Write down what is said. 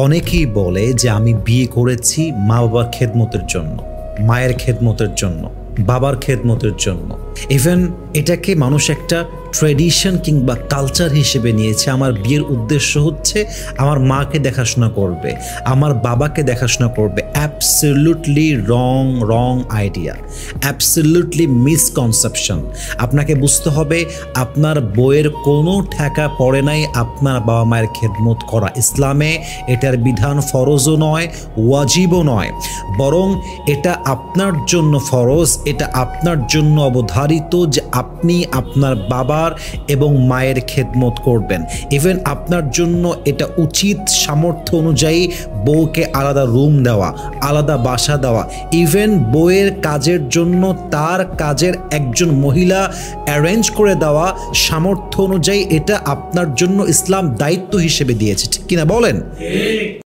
অনেকেই বলে যে আমি বিয়ে করেছি মা বাবার খেদমতের জন্য, মায়ের খেদমতের জন্য, বাবার খেদমতের জন্য। ইভেন এটাকে মানুষ একটা ট্র্যাডিশন কিংবা কালচার হিসেবে নিয়েছে। আমার বিয়ের উদ্দেশ্য হচ্ছে আমার মাকে দেখাশোনা করবে, আমার বাবাকে দেখাশোনা করবে। অ্যাবসলিউটলি রং আইডিয়া, অ্যাবসলিউটলি মিসকনসেপশন। আপনাকে বুঝতে হবে আপনার বইয়ের কোনো ঠেকা পড়ে নাই আপনার বাবা মায়ের খেদমত করা। ইসলামে এটার বিধান ফরজও নয়, ওয়াজিবও নয়, বরং এটা আপনার জন্য ফরজ, এটা আপনার জন্য অবধারিত যে আপনি আপনার বাবার এবং মায়ের খেদমত করবেন। ইভেন আপনার জন্য এটা উচিত সামর্থ্য অনুযায়ী বউকে আলাদা রুম দেওয়া, আলাদা বাসা দেওয়া। ইভেন বউয়ের কাজের জন্য তার কাজের একজন মহিলা অ্যারেঞ্জ করে দেওয়া সামর্থ্য অনুযায়ী। এটা আপনার জন্য ইসলাম দায়িত্ব হিসেবে দিয়েছে, ঠিক কিনা বলেন?